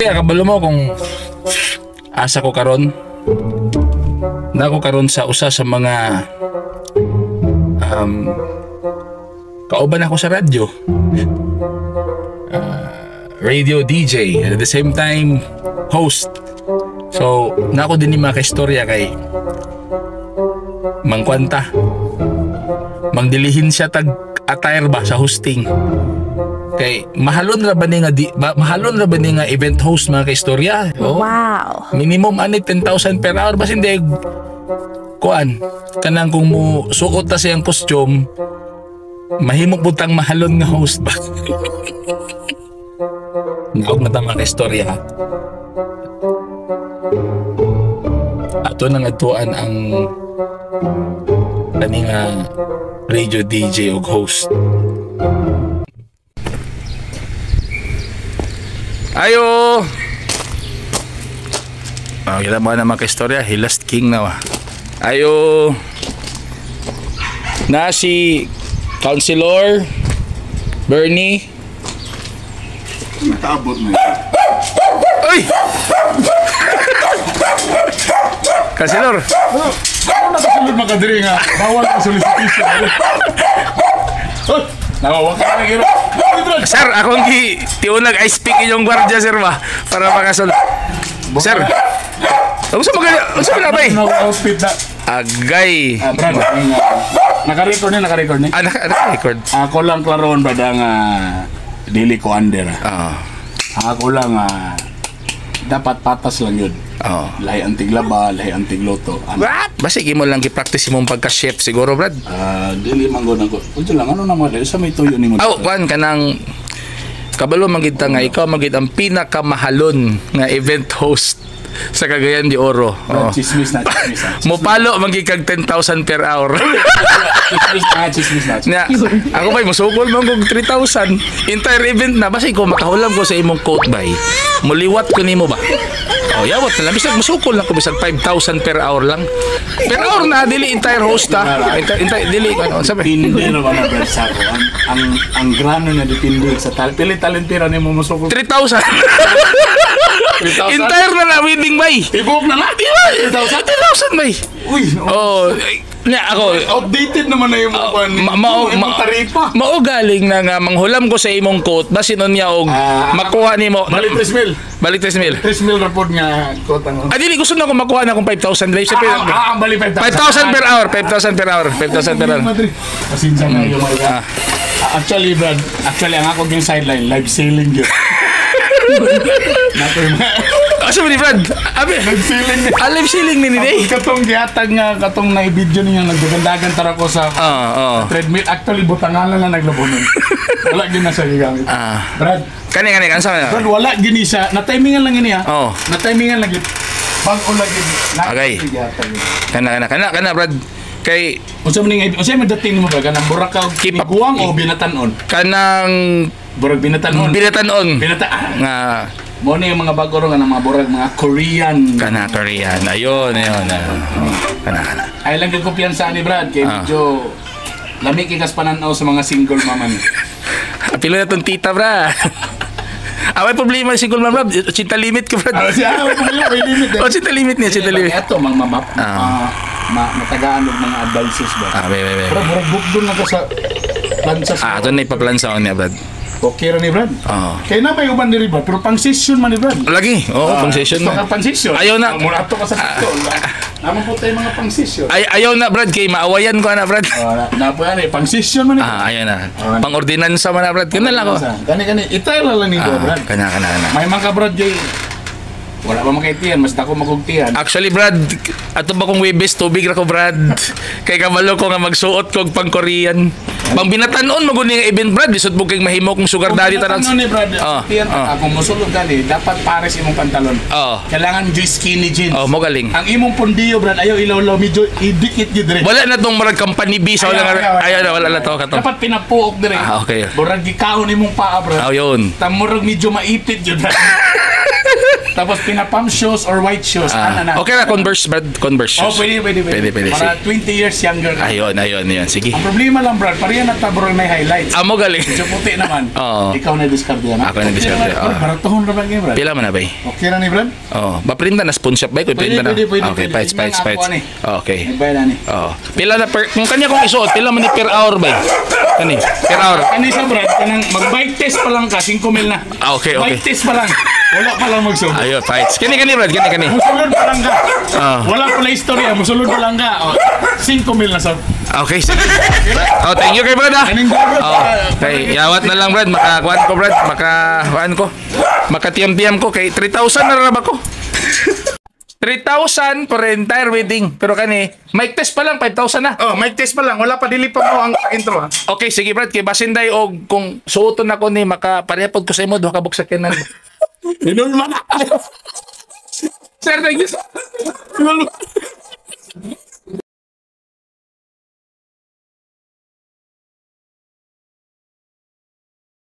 Kaya kabalo mo kung asa ko karon. Na ako karon sa usa sa mga kauban ako sa radyo. Radio DJ at the same time host. So, nako din ni mga kaistorya kay mangkwanta. Mangdilihin siya tag attire ba sa hosting. Kay mahalon ra ba ni nga event host mga kaistorya? Oh, wow. Minimum ani 10,000 per hour bas hindi kuan. Kanang kung mo suot ta siyang costume, mahimong butang mahalon nga host ba. Naog na ta mga kaistorya. Ato nang atuan ang kaning radio DJ ug host. Ayo! Kita mo na mga kaistorya, he last king na wa. Ayo! Na si Councilor Bernie. Natabot na yun. Uy! Councilor! Ano nakasulod makadiri nga? Bawal ang solicitation. Nawawa ka na giro. Sir, akong tiunag I speak inyong gwardiya sir ba? Para makasul. Sir! Unsa mo bay? Outfit na. Agay. Brad, naka-record ni. Naka-record. Ako lang klaron ba nga dili ko under. Ako lang dapat patas lang yun. Lahi ang tiglaba, lahi ang tigloto. Basta mo lang gi-practice imong pagka-chef siguro, Brad. Dili man gud ako. Unsa lang ano naman sa may tuyo nimo. Kuan kanang kabalo magid ta nga ikaw magid ang pinakamahalon nga event host sa Cagayan de Oro. Chismis na. Mopalo magid kag 10,000 per hour. Chismis na. Ako bay musukol man kog 3,000 entire event na basta ko makahulam ko sa imong coat bay. Muliwat ko nimo ba? Yawat na lang. Bisag musukol lang ko bisag 5,000 per hour lang. Per hour na dili entire host ha. Entire dili ano sabi. Hindi na ba na sa ko. Ang grano na depende sa pili talent pira nimo musukol. 3,000. Entire na wedding bay. Ibog na lang. 3,000 bay. Uy. Ako outdated naman na yung taripa. Mao galing na nga manghulam ko sa imong coat basin niya og makuha nimo. Balik 3,000. Balik 3,000. 3,000 report nga coat ang. Dili gusto na ko makuha na akong 5,000 live sa balik 5,000 per hour, 5,000 per hour, 5,000 per hour. Pasinsa na yung mga. Actually, Brad, ang ako yung sideline live sailing yun. Asa ni Brad? Abi, live ceiling ni day. Katong gihatag nga katong na video niya nagdagandagan tara ko sa treadmill. Actually butangan lang naglabonon. Wala gid na sa gigamit. Brad, kani kansa na. Brad, wala gini sa na-timingan lang ini ha. Na-timingan lang gid. Bag-o lang gid. Okay. Kana Brad. Kay unsa man dating mo ba kanang buraka kipiguang o binatanon? Kanang burag binatanon. Nga mo ni yung mga bago ro nga mga burag mga Korean. Korean. Ayun. Kana. Ay lang gyud kumpiyansa ni Brad kay medyo lami kay kas pananaw sa mga single mama ni. Apilo na tong tita, Brad. May problema si Gulman, Brad. Cinta limit ko, Brad. May limit. Cinta limit niya, cinta limit. Ito, matagaan ng mga advices ba? Pero burag bukdon na ka sa plansa. Ito na ipaplansa ko niya, Brad. Okay ra ni Brad? Kaya na may uban diri ba? Pero pang session man ni Brad. Lagi. Pang session na. Pang session. Ayaw na. Mura ato ka sa pito. Naman po tayo mga pang session. Ayaw na, Brad. Kay maawayan ko na, Brad. Napo yan pang session man ni. Ayaw na. Pang ordinansa man na, Brad. Kana lang ko. Kani. Itay lang ni Brad. Kana. May mga Brad jay. Wala pa makaitian, mas ako magugtian. Actually, Brad, ato ba kung webes, tubig ra ko, Brad. Kay kabalo ko nga magsuot ko pang Korean. Pang binatanon mo guni nga event, Brad. Lisod mo kay mahimo kong sugar daddy tarang. Ano ni Brad? Kung musulod gali, dapat pares imong pantalon. Kailangan joy skinny jeans. Mo galing. Ang imong pundiyo, Brad, ayaw ilaw-law medyo idikit gid dire. Wala na tong marag company B sa ayaw na wala na to kato. Dapat pinapuok dire. Okay. Burag gikaon imong paa, Brad. Yun. Tamurag medyo maipit jud, Brad. Tapos pinapump shoes or white shoes. Na. Okay na, Converse, Brad. Converse Oh, shoes. pwede. Para sige. 20 years younger. Ayun. Sige. Ang problema lang, Brad, pareha na tabrol may highlights. Amo galing. Medyo puti naman. Oo. Ikaw na discard yan. Ako na discard yan, oo. Baratuhon na ba kayo, Brad? Pila man na ba? Okay na ni Brad? Baprinta na spoon shop ba? Pwede. Okay, fights. Okay. Ibay na ni. Pila na per, kung kanya kong isuot, pila man ni per hour ba? Kani, per hour. Ano sa Brad, kanang mag-bike test pa lang ka, 5 mil na. Okay. Bike test pa lang. Wala pa lang magsubok. Ayun, fights. Kani, Brad. Kani. Musulod pa lang ka. Wala pala istorya, musulod pa lang ka. 5 mil na sa. Okay, sige. Thank you kay Brad ah. Okay, yawat na lang Brad. Makakuan ko Brad. Makakuan ko. Makatiyam-tiyam ko kay 3,000 na raba ko. 3,000 for entire wedding. Pero kani, mic test pa lang, 5,000 na. Mic test pa lang. Wala pa dili pa mo ang intro ha. Okay, sige Brad. Kay basinday og kung suoton ako ni makaparehapod ko sa imo, duha ka buksak kanan. Inulma na. Sir, thank you.